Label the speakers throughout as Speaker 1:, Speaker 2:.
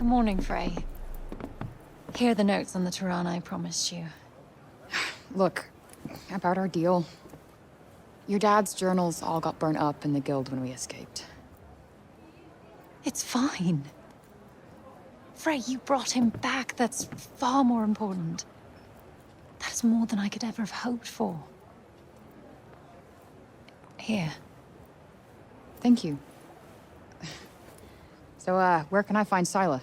Speaker 1: morning, Frey. Here are the notes on the Tirana I promised you.
Speaker 2: Look, about our deal. Your dad's journals all got burnt up in the guild when we escaped.
Speaker 1: It's fine. Frey, you brought him back. That's far more important. That's more than I could ever have hoped for. Here.
Speaker 2: Thank you. So, where can I find Scylla?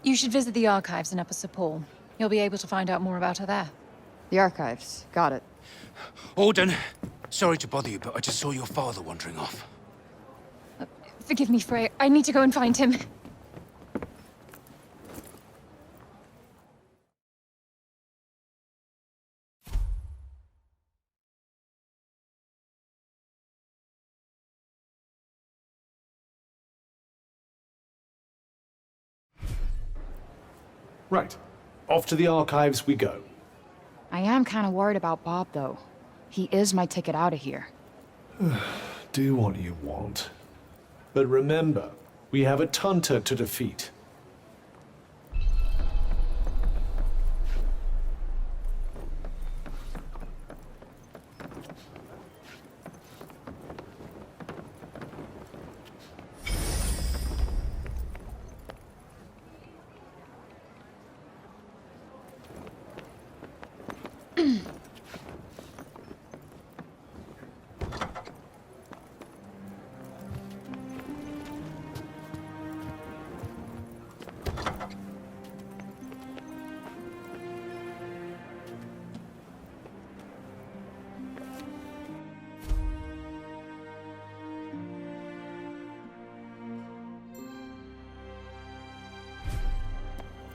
Speaker 1: You should visit the archives in Upper Sepul. You'll be able to find out more about her there.
Speaker 2: The archives. Got it.
Speaker 3: Alden, sorry to bother you, but I just saw your father wandering off.
Speaker 1: Forgive me, Frey. I need to go and find him.
Speaker 4: Right. Off to the archives we go.
Speaker 2: I am kind of worried about Bob, though. He is my ticket out of here.
Speaker 4: Do what you want. But remember, we have a Tunter to defeat.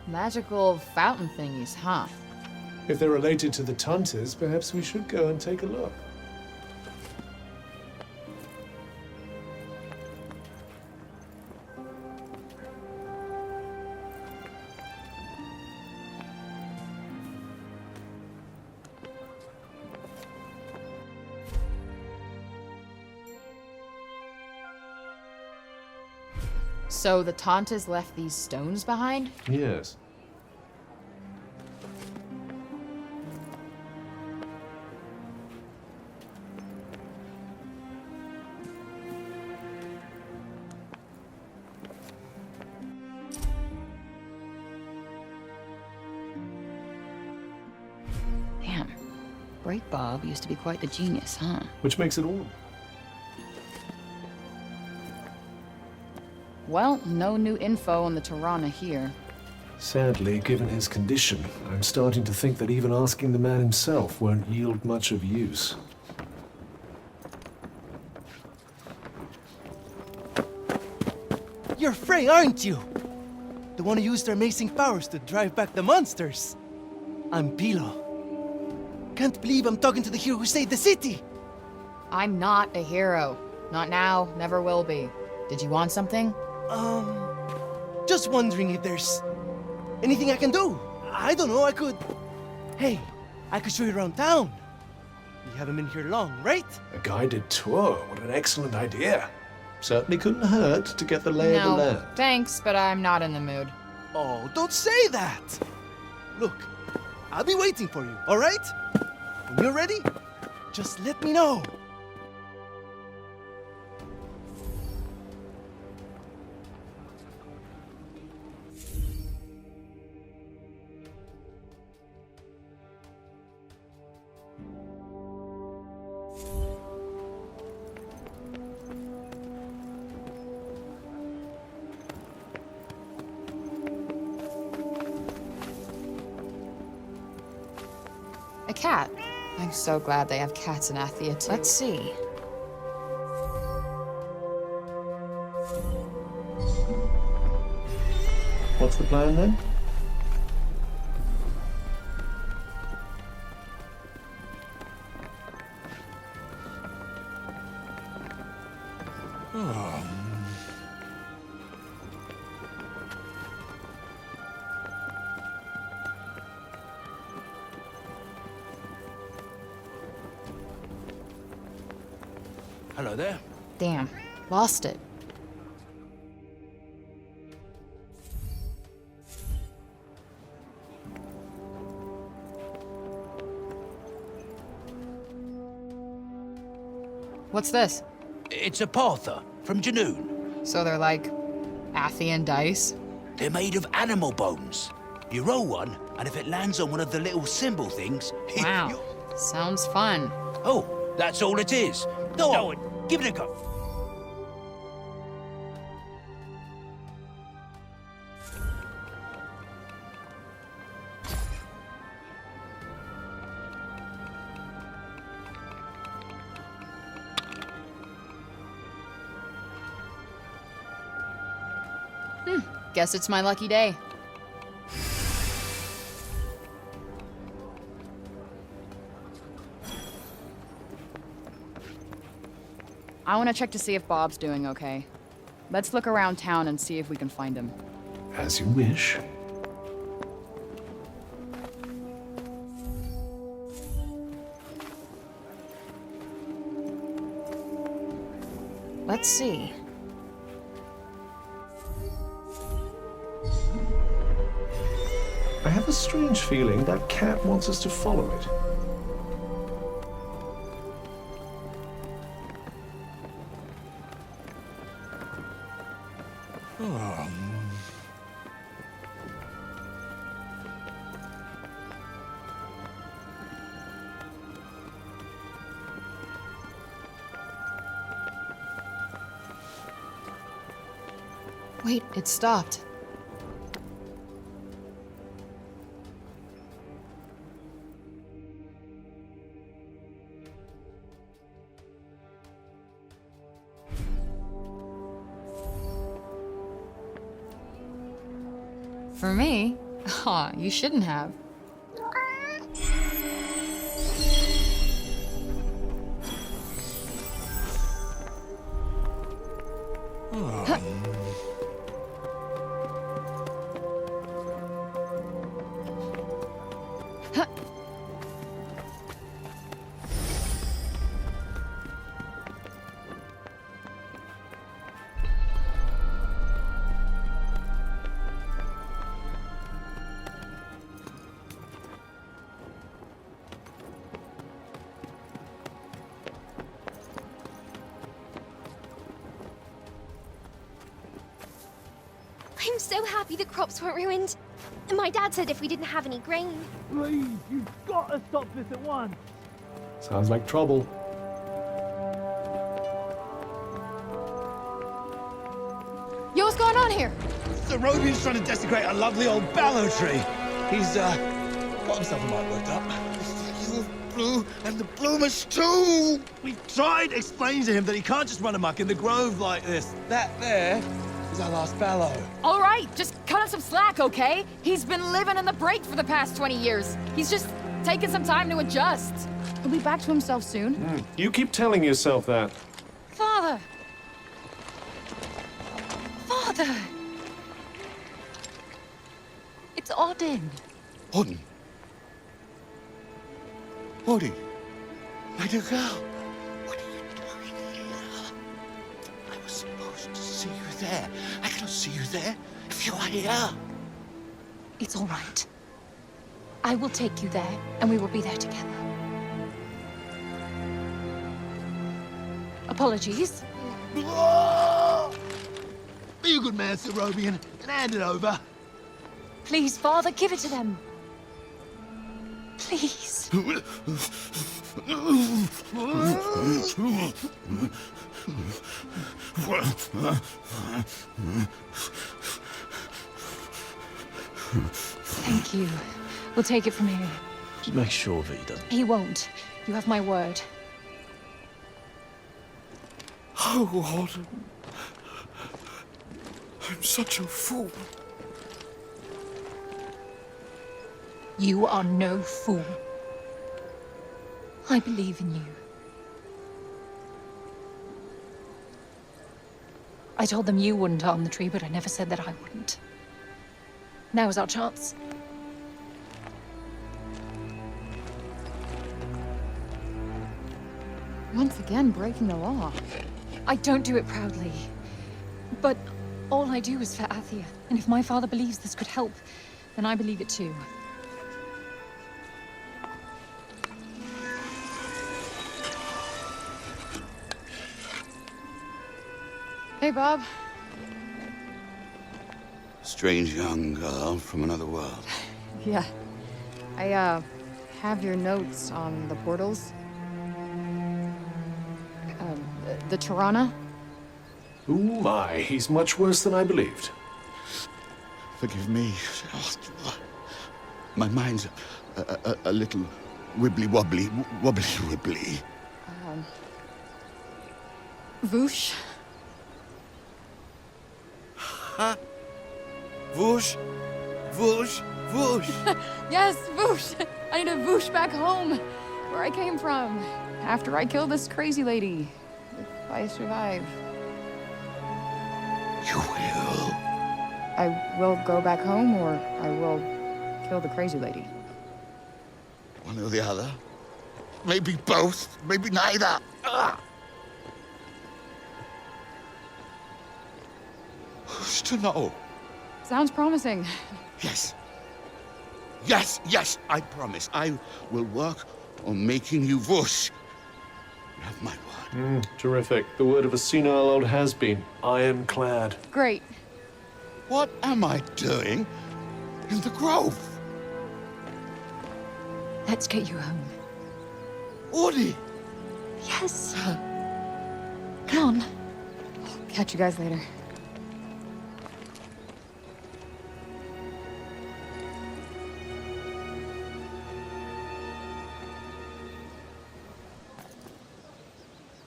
Speaker 2: Magical fountain thingies, huh?
Speaker 4: If they're related to the Tunters, perhaps we should go and take a look.
Speaker 2: So the Tantas left these stones behind?
Speaker 4: Yes.
Speaker 2: Damn. Break Bob used to be quite the genius, huh?
Speaker 4: Which makes it all.
Speaker 2: Well, no new info on the Tirana here.
Speaker 4: Sadly, given his condition, I'm starting to think that even asking the man himself won't yield much of use.
Speaker 5: You're Frey, aren't you? The one who used her amazing powers to drive back the monsters. I'm Pilo. Can't believe I'm talking to the hero who saved the city.
Speaker 2: I'm not a hero. Not now, never will be. Did you want something?
Speaker 5: Just wondering if there's anything I can do. I don't know, I could... Hey, I could show you around town. You haven't been here long, right?
Speaker 4: A guided tour, what an excellent idea. Certainly couldn't hurt to get the lay of the
Speaker 2: No,
Speaker 4: land.
Speaker 2: thanks, but I'm not in the mood.
Speaker 5: Oh, don't say that! Look, I'll be waiting for you, all right? When you're ready, just let me know.
Speaker 2: A cat. I'm so glad they have cats in Athia, too.
Speaker 1: Let's see.
Speaker 4: What's the plan then?
Speaker 5: Hello there.
Speaker 2: Damn, lost it. What's this?
Speaker 3: It's a parther from Janoon.
Speaker 2: So they're like Athian dice?
Speaker 3: They're made of animal bones. You roll one, and if it lands on one of the little symbol things...
Speaker 2: Wow. Sounds fun.
Speaker 3: Oh, that's all it is. Go on, give it a go.
Speaker 2: Guess it's my lucky day. I want to check to see if Bob's doing okay. Let's look around town and see if we can find him.
Speaker 4: As you wish.
Speaker 2: Let's see.
Speaker 4: I have a strange feeling that cat wants us to follow it.
Speaker 2: Wait, it stopped. For me? Aw, you shouldn't have.
Speaker 6: I'm so happy the crops weren't ruined. My dad said if we didn't have any grain.
Speaker 5: Please, you've got to stop this at once.
Speaker 4: Sounds like trouble.
Speaker 2: Yo, what's going on here?
Speaker 7: The Robian's trying to desecrate a lovely old ballow tree. He's, got himself a mite worked up. The blue and the bloomers too! We've tried explaining to him that he can't just run amok in the grove like this. That there is our last ballow.
Speaker 2: All right, just cut him some slack, okay? He's been living in the break for the past 20 years. He's just taking some time to adjust. He'll be back to himself soon.
Speaker 4: You keep telling yourself that.
Speaker 1: Father! Father! It's Odin.
Speaker 7: Odin. Odin. My dear girl. What are you doing here? I was supposed to see you there. I cannot see you there if you are here.
Speaker 1: It's all right. I will take you there, and we will be there together. Apologies.
Speaker 7: Be a good man, Sir Robian, and hand it over.
Speaker 1: Please, Father, give it to them. Please. Thank you. We'll take it from here.
Speaker 7: Just make sure that he doesn't.
Speaker 1: He won't. You have my word.
Speaker 7: Oh, Odin. I'm such a fool.
Speaker 1: You are no fool. I believe in you. I told them you wouldn't harm the tree, but I never said that I wouldn't. Now is our chance.
Speaker 2: Once again, breaking the law.
Speaker 1: I don't do it proudly. But all I do is for Athia. And if my father believes this could help, then I believe it too.
Speaker 2: Hey, Bob.
Speaker 7: Strange young girl from another world.
Speaker 2: Yeah. I, have your notes on the portals. The Tirana?
Speaker 4: Oh my, he's much worse than I believed.
Speaker 7: Forgive me. My mind's a little wibbly-wobbly. Wobbly-wibbly.
Speaker 2: Voosh?
Speaker 5: Huh? Whoosh, whoosh, whoosh.
Speaker 2: Yes, Voosh! I need to Voosh back home, where I came from, after I killed this crazy lady. If I survive.
Speaker 7: You will.
Speaker 2: I will go back home, or I will kill the crazy lady.
Speaker 7: One or the other. Maybe both. Maybe neither. Ah! Who's to know?
Speaker 2: Sounds promising.
Speaker 7: Yes. Yes, yes, I promise. I will work on making you whoosh. You have my word.
Speaker 4: Terrific. The word of a senile old has-been. Ironclad.
Speaker 2: Great.
Speaker 7: What am I doing in the grove?
Speaker 1: Let's get you home.
Speaker 7: Audie!
Speaker 1: Yes. Come on.
Speaker 2: Catch you guys later.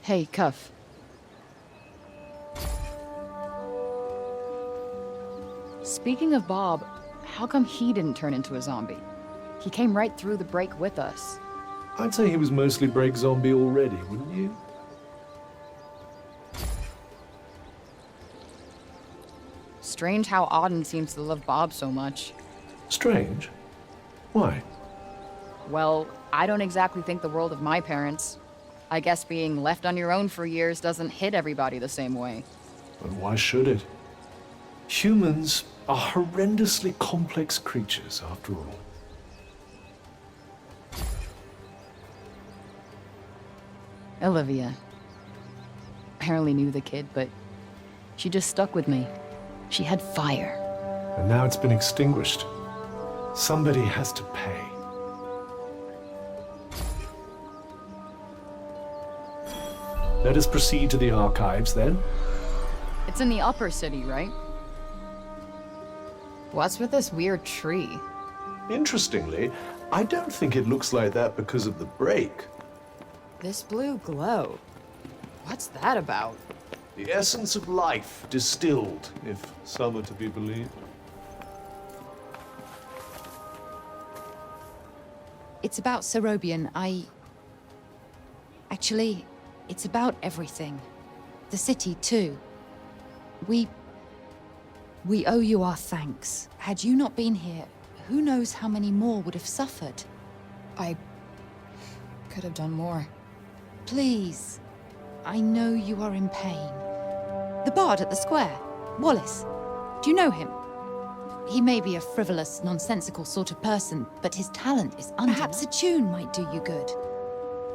Speaker 2: Hey, Cuff. Speaking of Bob, how come he didn't turn into a zombie? He came right through the break with us.
Speaker 4: I'd say he was mostly break zombie already, wouldn't you?
Speaker 2: Strange how Auden seems to love Bob so much.
Speaker 4: Strange. Why?
Speaker 2: Well, I don't exactly think the world of my parents. I guess being left on your own for years doesn't hit everybody the same way.
Speaker 4: But why should it? Humans are horrendously complex creatures, after all.
Speaker 2: Olivia. Barely knew the kid, but she just stuck with me. She had fire.
Speaker 4: And now it's been extinguished. Somebody has to pay. Let us proceed to the archives, then.
Speaker 2: It's in the upper city, right? What's with this weird tree?
Speaker 4: Interestingly, I don't think it looks like that because of the break.
Speaker 2: This blue glow. What's that about?
Speaker 4: The essence of life distilled, if some are to be believed.
Speaker 1: It's about Cerobian. Actually, it's about everything. The city, too. We owe you our thanks. Had you not been here, who knows how many more would have suffered?
Speaker 2: I could have done more.
Speaker 1: Please. I know you are in pain. The bard at the square, Wallace. Do you know him? He may be a frivolous, nonsensical sort of person, but his talent is undeniable. Perhaps a tune might do you good.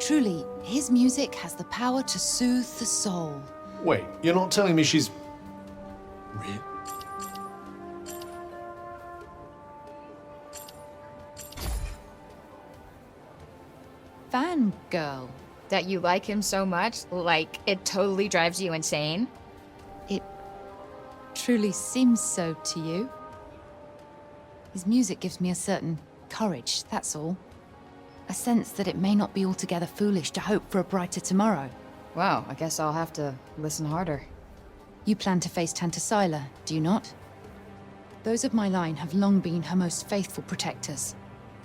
Speaker 1: Truly, his music has the power to soothe the soul.
Speaker 4: Wait, you're not telling me she's...
Speaker 7: Real?
Speaker 1: Fangirl.
Speaker 8: That you like him so much, like it totally drives you insane?
Speaker 1: It truly seems so to you. His music gives me a certain courage, that's all. A sense that it may not be altogether foolish to hope for a brighter tomorrow.
Speaker 2: Wow, I guess I'll have to listen harder.
Speaker 1: You plan to face Tantasila, do you not? Those of my line have long been her most faithful protectors.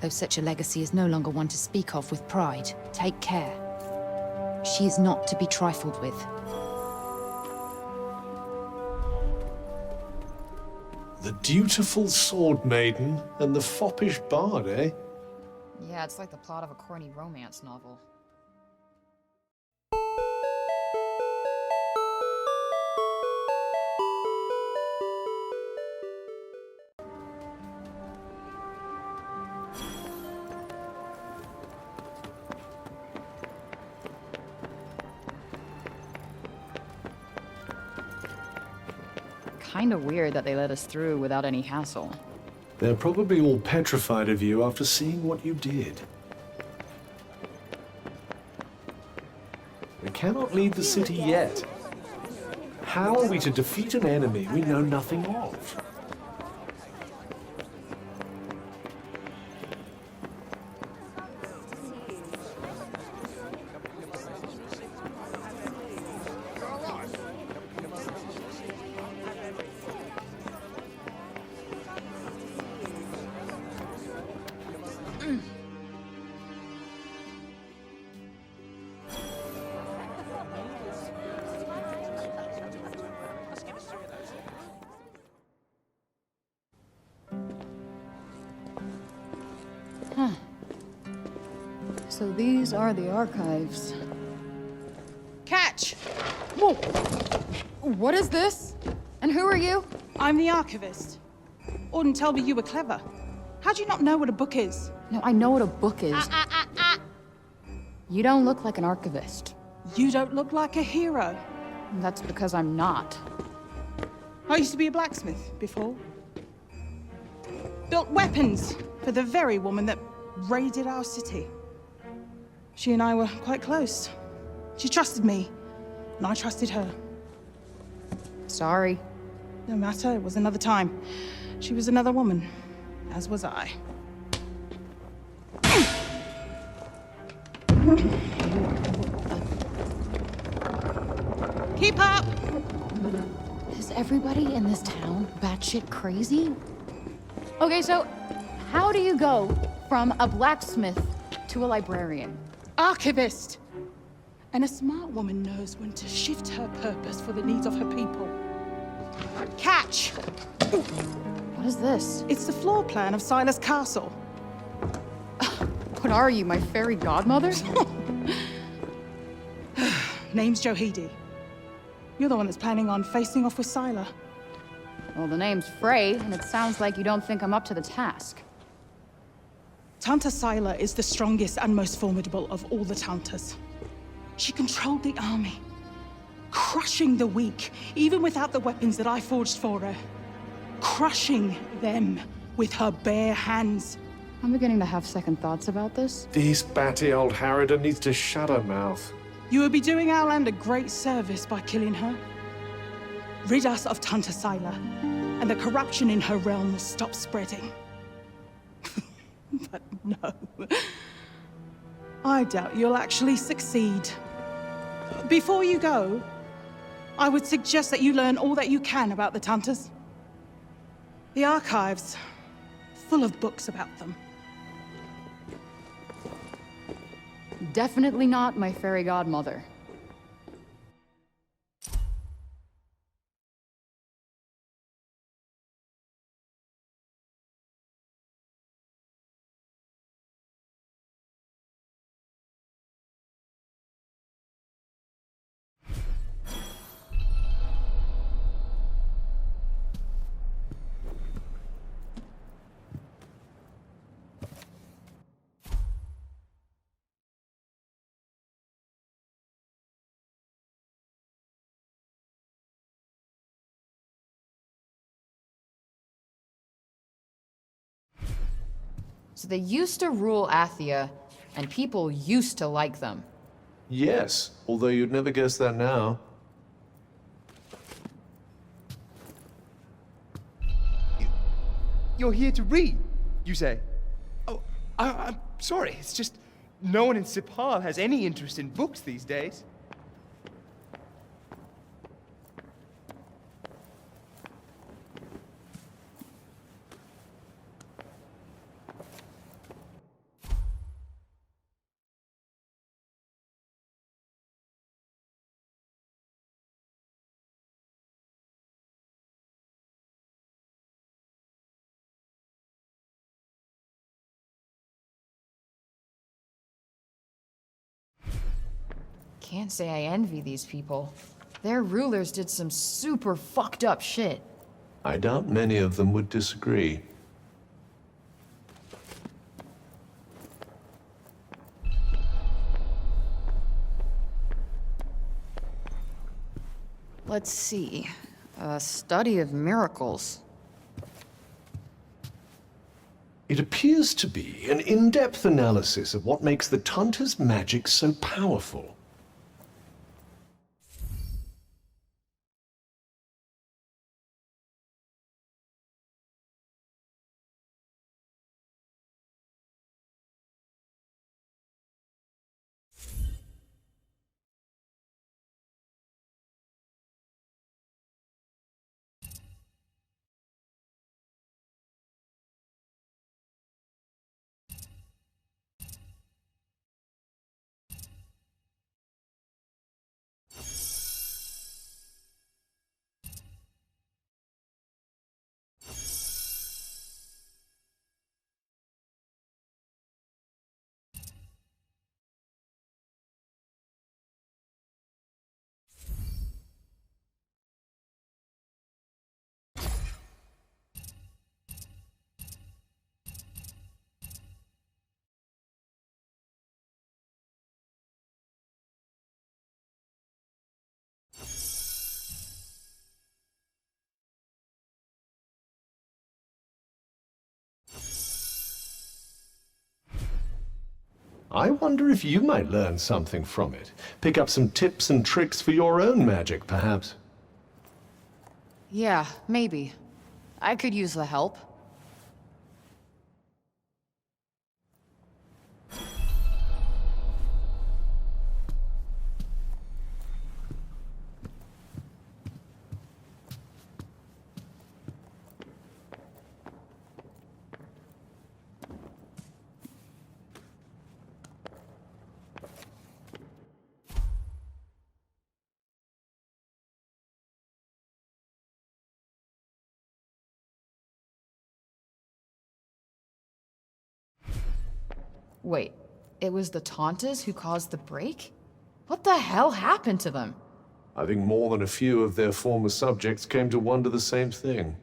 Speaker 1: Though such a legacy is no longer one to speak of with pride, take care. She is not to be trifled with.
Speaker 4: The dutiful sword maiden and the foppish bard, eh?
Speaker 2: Yeah, it's like the plot of a corny romance novel.
Speaker 8: kinda weird that they let us through without any hassle.
Speaker 4: They're probably all petrified of you after seeing what you did. We cannot leave the city yet. How are we to defeat an enemy we know nothing of?
Speaker 2: So these are the archives.
Speaker 9: Catch!
Speaker 2: Whoa! What is this? And who are you?
Speaker 9: I'm the archivist. Auden told me you were clever. How do you not know what a book is?
Speaker 2: No, I know what a book is. You don't look like an archivist.
Speaker 9: You don't look like a hero.
Speaker 2: That's because I'm not.
Speaker 9: I used to be a blacksmith before. Built weapons for the very woman that raided our city. She and I were quite close. She trusted me, and I trusted her.
Speaker 2: Sorry.
Speaker 9: No matter, it was another time. She was another woman, as was I. Keep up!
Speaker 2: Is everybody in this town batshit crazy? Okay, so how do you go from a blacksmith to a librarian?
Speaker 9: Archivist! And a smart woman knows when to shift her purpose for the needs of her people. Catch!
Speaker 2: What is this?
Speaker 9: It's the floor plan of Silas Castle.
Speaker 2: What are you, my fairy godmother?
Speaker 9: Name's Johidi. You're the one that's planning on facing off with Sila.
Speaker 2: Well, the name's Frey, and it sounds like you don't think I'm up to the task.
Speaker 9: Tanta Sila is the strongest and most formidable of all the Tantas. She controlled the army, crushing the weak, even without the weapons that I forged for her. Crushing them with her bare hands.
Speaker 2: I'm beginning to have second thoughts about this.
Speaker 4: This batty old harridan needs to shut her mouth.
Speaker 9: You would be doing our land a great service by killing her. Rid us of Tanta Sila, and the corruption in her realm will stop spreading. But no. I doubt you'll actually succeed. Before you go, I would suggest that you learn all that you can about the Tantas. The archives, full of books about them.
Speaker 2: Definitely not my fairy godmother. So they used to rule Athia, and people used to like them.
Speaker 4: Yes, although you'd never guess that now.
Speaker 5: You're here to read, you say? Oh, I'm sorry. It's just no one in Sipal has any interest in books these days.
Speaker 2: Can't say I envy these people. Their rulers did some super fucked up shit.
Speaker 4: I doubt many of them would disagree.
Speaker 2: Let's see. A study of miracles.
Speaker 4: It appears to be an in-depth analysis of what makes the Tanta's magic so powerful. I wonder if you might learn something from it. Pick up some tips and tricks for your own magic, perhaps.
Speaker 2: Yeah, maybe. I could use the help. Wait, it was the Tantas who caused the break? What the hell happened to them?
Speaker 4: I think more than a few of their former subjects came to wonder the same thing.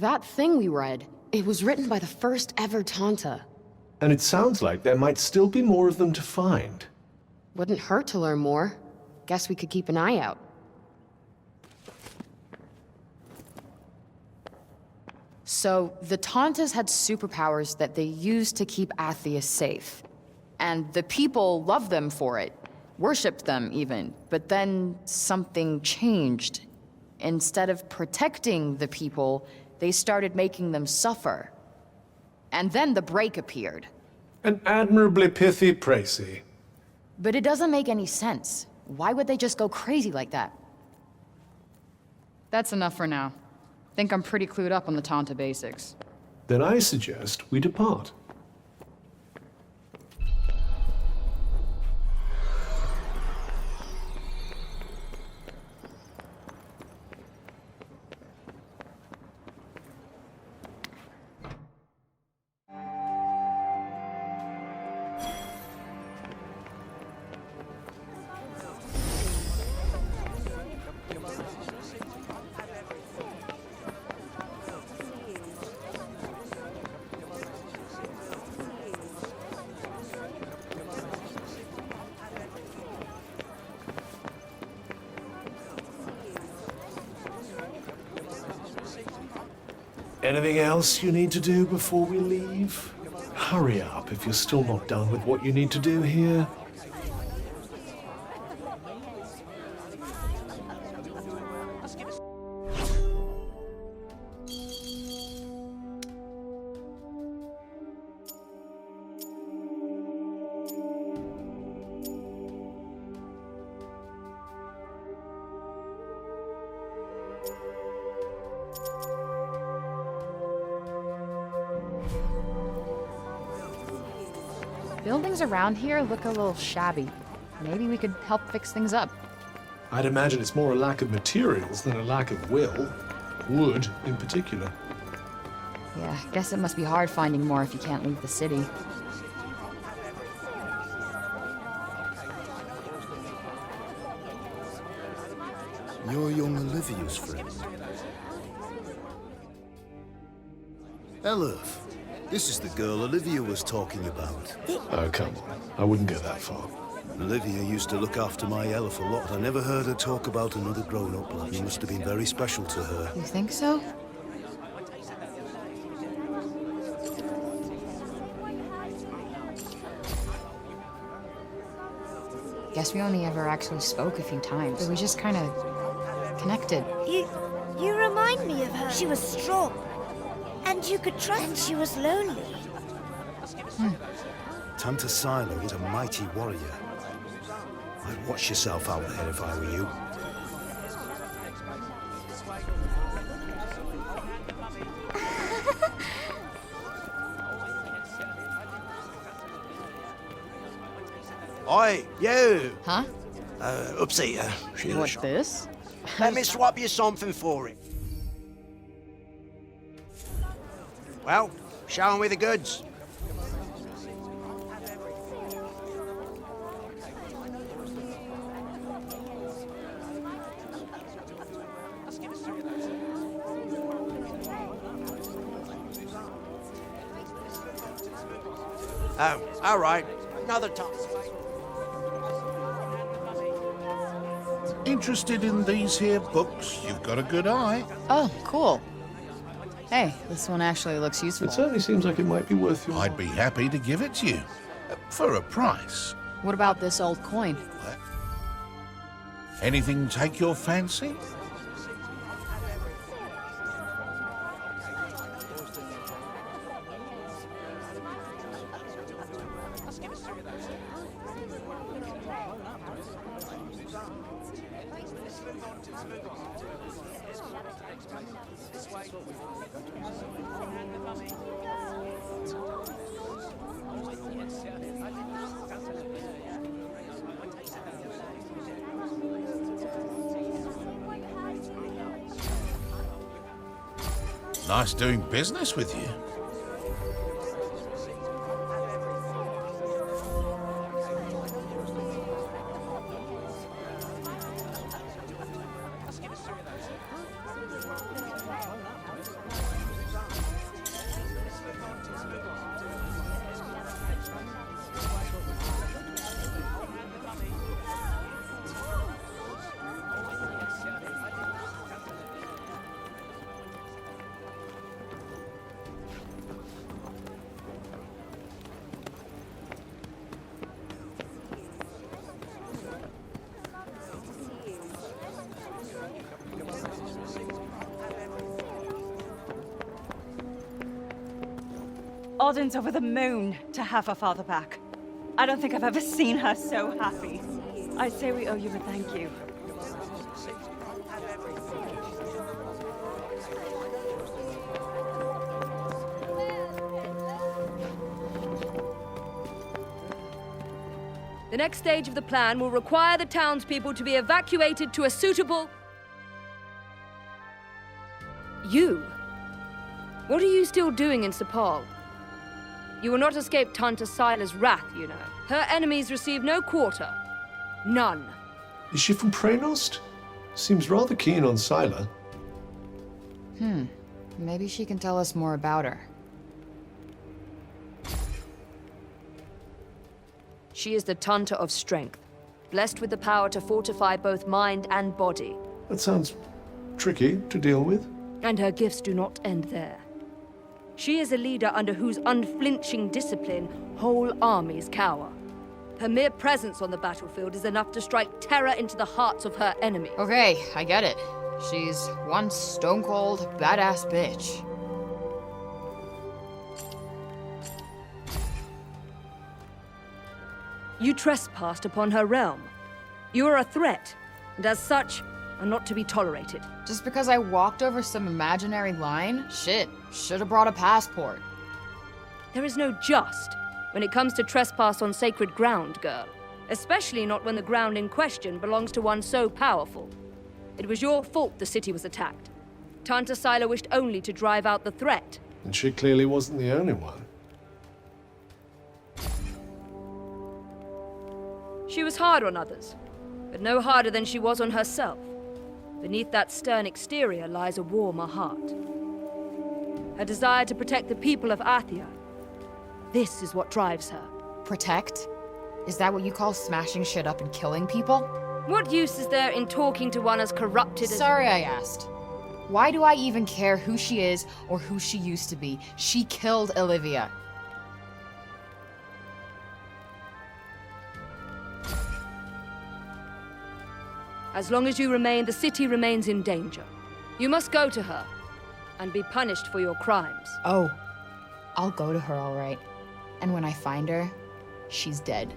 Speaker 10: That thing we read, it was written by the first ever Tanta.
Speaker 4: And it sounds like there might still be more of them to find.
Speaker 10: Wouldn't hurt to learn more. Guess we could keep an eye out.
Speaker 2: So, the Tantas had superpowers that they used to keep Atheus safe. And the people loved them for it. Worshipped them, even. But then something changed. Instead of protecting the people, they started making them suffer. And then the break appeared.
Speaker 4: An admirably pithy précis.
Speaker 2: But it doesn't make any sense. Why would they just go crazy like that? That's enough for now. Think I'm pretty clued up on the Tanta basics.
Speaker 4: Then I suggest we depart. Anything else you need to do before we leave? Hurry up if you're still not done with what you need to do here.
Speaker 2: Buildings around here look a little shabby. Maybe we could help fix things up.
Speaker 4: I'd imagine it's more a lack of materials than a lack of will. Wood, in particular.
Speaker 2: Yeah, guess it must be hard finding more if you can't leave the city.
Speaker 11: You're young Olivia's friend. Elif, this is the girl Olivia was talking about.
Speaker 4: Oh, come on. I wouldn't go that far.
Speaker 11: Olivia used to look after my Elif a lot. I never heard her talk about another grown-up lad. He must have been very special to her.
Speaker 2: You think so? Guess we only ever actually spoke a few times, but we just kind of connected.
Speaker 12: You remind me of her. She was strong, and you could trust. And she was lonely.
Speaker 11: Tanta Sila was a mighty warrior. I'd watch yourself out there if I were you.
Speaker 3: Oi, you!
Speaker 2: Huh?
Speaker 3: Upseater.
Speaker 2: What's this?
Speaker 3: Let me swap you something for it. Well, show me the goods. Oh, all right. Another time.
Speaker 7: Interested in these here books? You've got a good eye.
Speaker 2: Oh, cool. Hey, this one actually looks useful.
Speaker 4: It certainly seems like it might be worth your...
Speaker 7: I'd be happy to give it to you. For a price.
Speaker 2: What about this old coin?
Speaker 7: Anything take your fancy? Nice doing business with you.
Speaker 13: Alden's over the moon to have her father back. I don't think I've ever seen her so happy. I say we owe you a thank you.
Speaker 14: The next stage of the plan will require the townspeople to be evacuated to a suitable... You? What are you still doing in Sepal? You will not escape Tanta Sila's wrath, you know. Her enemies receive no quarter. None.
Speaker 4: Is she from Praenost? Seems rather keen on Sila.
Speaker 2: Maybe she can tell us more about her.
Speaker 14: She is the Tanta of Strength, blessed with the power to fortify both mind and body.
Speaker 4: That sounds tricky to deal with.
Speaker 14: And her gifts do not end there. She is a leader under whose unflinching discipline whole armies cower. Her mere presence on the battlefield is enough to strike terror into the hearts of her enemies.
Speaker 2: Okay, I get it. She's one stone-cold, badass bitch.
Speaker 14: You trespassed upon her realm. You are a threat, and as such, are not to be tolerated.
Speaker 2: Just because I walked over some imaginary line? Shit, should have brought a passport.
Speaker 14: There is no just when it comes to trespass on sacred ground, girl. Especially not when the ground in question belongs to one so powerful. It was your fault the city was attacked. Tanta Sila wished only to drive out the threat.
Speaker 4: And she clearly wasn't the only one.
Speaker 14: She was hard on others, but no harder than she was on herself. Beneath that stern exterior lies a warmer heart. Her desire to protect the people of Athia. This is what drives her.
Speaker 2: Protect? Is that what you call smashing shit up and killing people?
Speaker 14: What use is there in talking to one as corrupted as—
Speaker 2: Sorry I asked. Why do I even care who she is or who she used to be? She killed Olivia.
Speaker 14: As long as you remain, the city remains in danger. You must go to her and be punished for your crimes.
Speaker 2: Oh, I'll go to her, all right. And when I find her, she's dead.